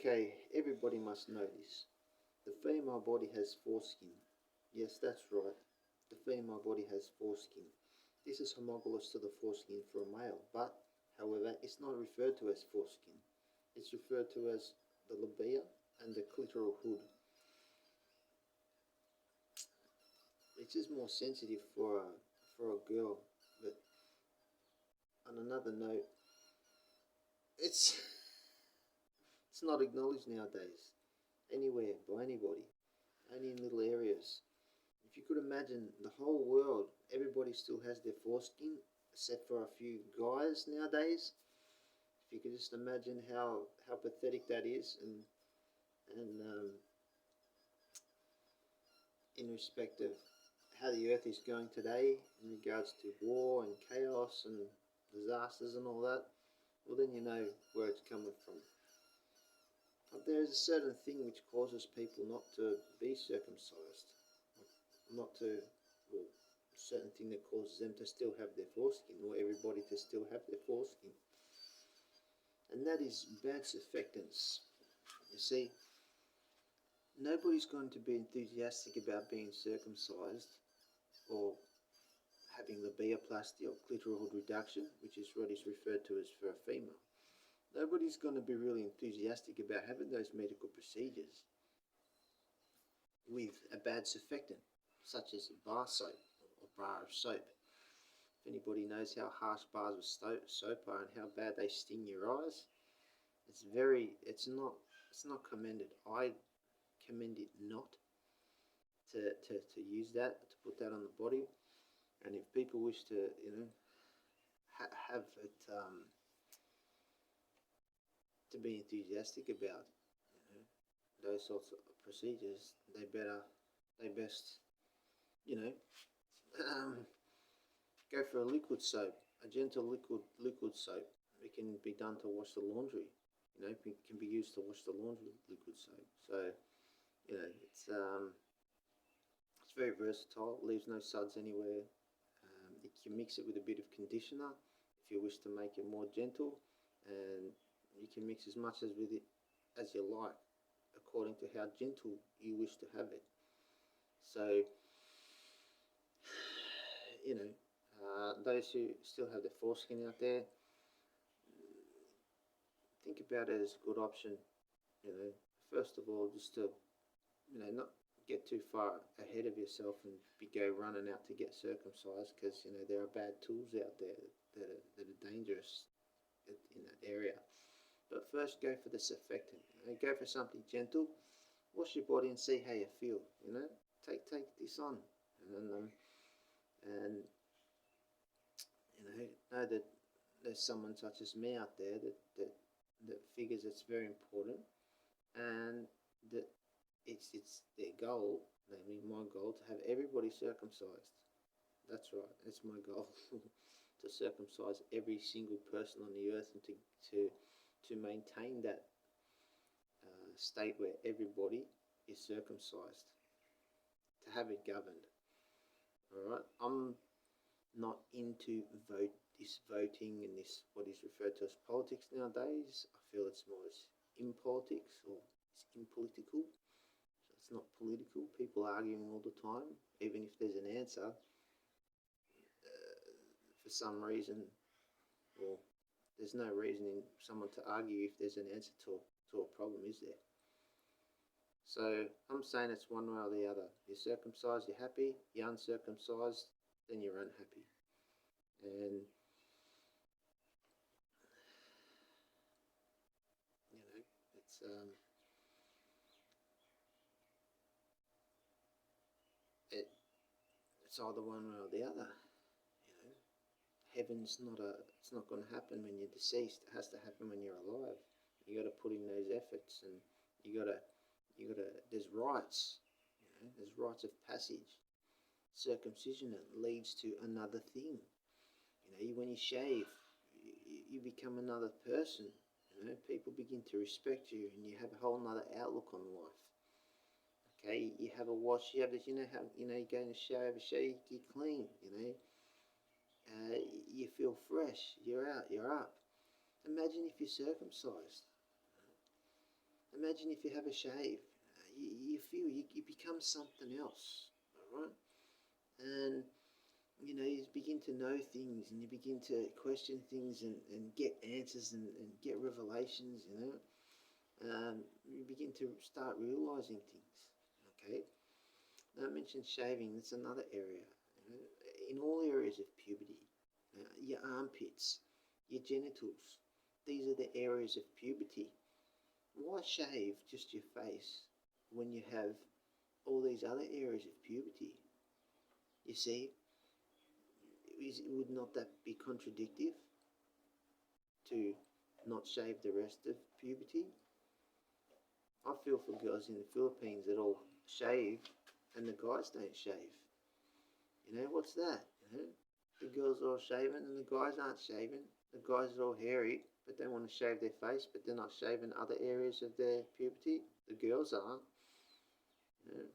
Okay, everybody must know this. The female body has foreskin. Yes, that's right. The female body has foreskin. This is homologous to the foreskin for a male, but however, it's not referred to as foreskin. It's referred to as the labia and the clitoral hood. It's just more sensitive for a girl, but on another note, it's it's not acknowledged nowadays anywhere by anybody, only in little areas. If you could imagine the whole world, everybody still has their foreskin, except for a few guys nowadays. If you could just imagine how pathetic that is, and in respect of how the earth is going today in regards to war and chaos and disasters and all that, well then you know where it's coming from. But there is a certain thing which causes people not to be circumcised, not to, well, a certain thing that causes them to still have their foreskin, or everybody to still have their foreskin, and that is bad surfactants. You see, nobody's going to be enthusiastic about being circumcised or having labiaplasty or clitoral reduction, which is what is referred to as for a female. Nobody's going to be really enthusiastic about having those medical procedures with a bad surfactant, such as bar soap or bar of soap. If anybody knows how harsh bars of soap are and how bad they sting your eyes, it's not commended. I commend it not to use that, to put that on the body. And if people wish to, have it to be enthusiastic about, those sorts of procedures, they best, go for a liquid soap, a gentle liquid soap. It can be done to wash the laundry. It can be used to wash the laundry, liquid soap. So, it's very versatile. It leaves no suds anywhere. You can mix it with a bit of conditioner if you wish to make it more gentle, and you can mix as much as with it as you like, according to how gentle you wish to have it. So, those who still have their foreskin out there, think about it as a good option. First of all, just to, not get too far ahead of yourself and go running out to get circumcised, because there are bad tools out there that are dangerous in that area. But first, go for the surfactant. Go for something gentle. Wash your body and see how you feel. Take this on, and know that there's someone such as me out there that figures it's very important, and that it's their goal, namely my goal, to have everybody circumcised. That's right, that's my goal. To circumcise every single person on the earth, and to maintain that state where everybody is circumcised, to have it governed. All right, I'm not into this voting and this what is referred to as politics nowadays. I feel it's more as impolitics, or it's impolitical. So it's not political. People arguing all the time, even if there's an answer. For some reason, or there's no reason in someone to argue if there's an answer to a problem, is there? So I'm saying it's one way or the other. You're circumcised, you're happy. You're uncircumcised, then you're unhappy. And it's either one way or the other. Heaven's it's not going to happen when you're deceased. It has to happen when you're alive. You got to put in those efforts, and you got to. There's rites. There's rites of passage. Circumcision, it leads to another thing. When you shave, you become another person. People begin to respect you, and you have a whole nother outlook on life. Okay, you have a wash. You have this. You go in the shower, you get clean. You feel fresh. You're out. You're up. Imagine if you're circumcised. imagine if you have a shave, you feel you become something else, all right? And you begin to know things, and you begin to question things, and get answers, and get revelations. You begin to start realizing things. Okay. Now I mentioned shaving. That's another area. In all areas of puberty, your armpits, your genitals. These are the areas of puberty. Why shave just your face when you have all these other areas of puberty? You see, would not that be contradictive to not shave the rest of puberty? I feel for girls in the Philippines that all shave and the guys don't shave. What's that? The girls are all shaven and the guys aren't shaven. The guys are all hairy, but they want to shave their face, but they're not shaving other areas of their puberty. The girls are.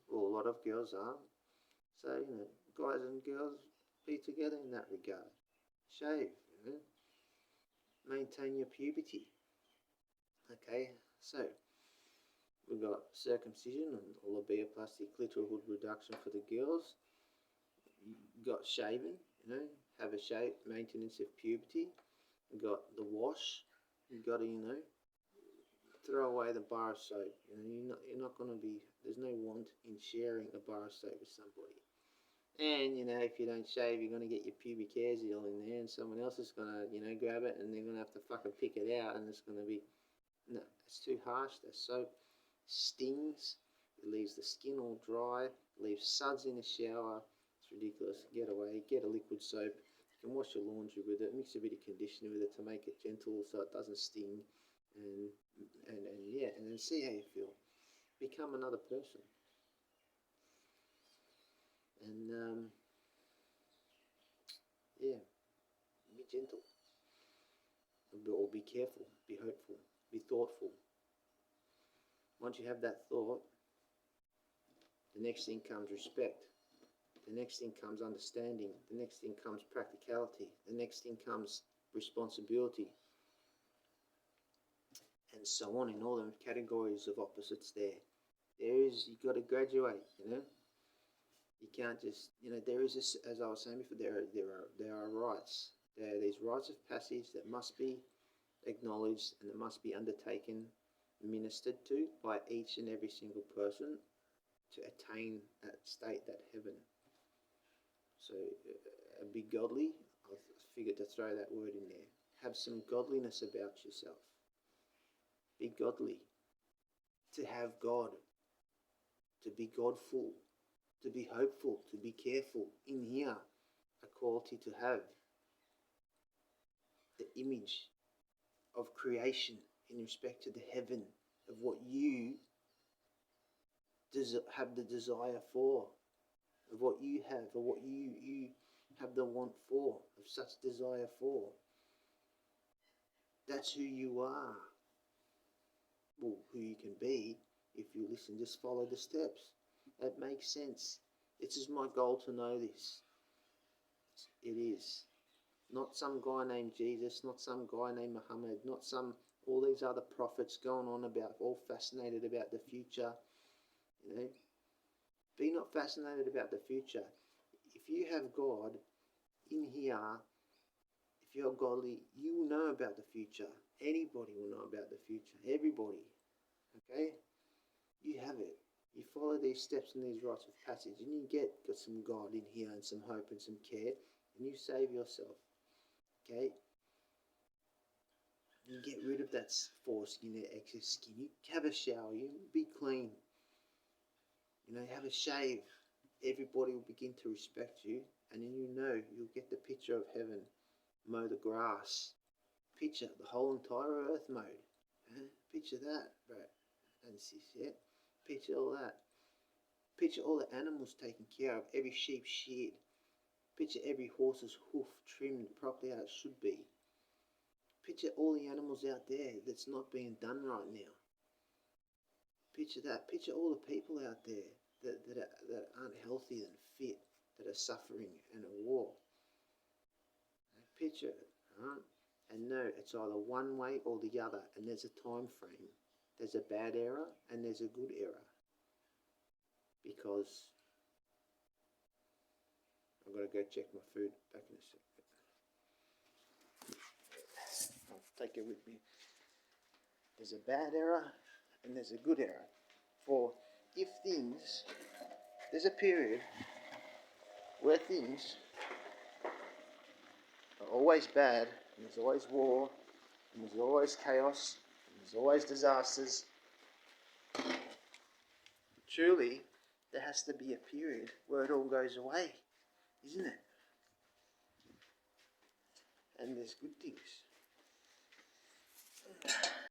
Well, a lot of girls are. So, guys and girls be together in that regard. Shave, maintain your puberty. Okay, so we've got circumcision and allobioplasty, clitoral hood reduction for the girls. You've got shaving, have a shave, maintenance of puberty. You've got the wash. You've got to, throw away the bar of soap. You're not going to be, there's no want in sharing a bar of soap with somebody. And, if you don't shave, you're going to get your pubic hairs all in there, and someone else is going to, grab it, and they're going to have to fucking pick it out, and it's going to be, no, it's too harsh. The soap stings. It leaves the skin all dry, leaves suds in the shower. It's ridiculous. Get away. Get a liquid soap. You can wash your laundry with it. Mix a bit of conditioner with it to make it gentle so it doesn't sting. And then see how you feel. Become another person. And be gentle. Or be careful. Be hopeful. Be thoughtful. Once you have that thought, the next thing comes respect. The next thing comes understanding. The next thing comes practicality. The next thing comes responsibility. And so on in all the categories of opposites there. You've got to graduate, You can't just, there is this, as I was saying before, there are rites. There are these rites of passage that must be acknowledged and that must be undertaken, ministered to by each and every single person to attain that state, that heaven. So be godly. I figured to throw that word in there. Have some godliness about yourself. Be godly. To have God. To be Godful. To be hopeful. To be careful. In here, a quality to have. The image of creation in respect to the heaven of what you have the desire for, of what you have, or what you have the want for, of such desire for. That's who you are. Well, who you can be if you listen, just follow the steps. That makes sense. This is my goal to know this. It is. Not some guy named Jesus, not some guy named Muhammad, not all these other prophets going on about, all fascinated about the future. Be not fascinated about the future. If you have God in here, if you're godly, you will know about the future. Anybody will know about the future. Everybody. Okay? You have it. You follow these steps and these rites of passage, and you got some God in here and some hope and some care, and you save yourself. Okay? You get rid of that foreskin, that excess skin. You have a shower. You be clean. Have a shave. Everybody will begin to respect you, and then you'll get the picture of heaven. Mow the grass. Picture the whole entire earth mowed. Picture that, bro. And sis, yeah? Picture all that. Picture all the animals taken care of. Every sheep sheared. Picture every horse's hoof trimmed properly how it should be. Picture all the animals out there that's not being done right now. Picture that. Picture all the people out there that aren't healthy and fit, that are suffering in a war. Picture it, right? And know it's either one way or the other, and there's a time frame. there's a bad era and there's a good era. Because I'm going to go check my food back in a second. I'll take it with me. There's a bad era and there's a good era. For if things, there's a period where things are always bad, and there's always war, and there's always chaos, and there's always disasters. Surely there has to be a period where it all goes away, isn't it? And there's good things.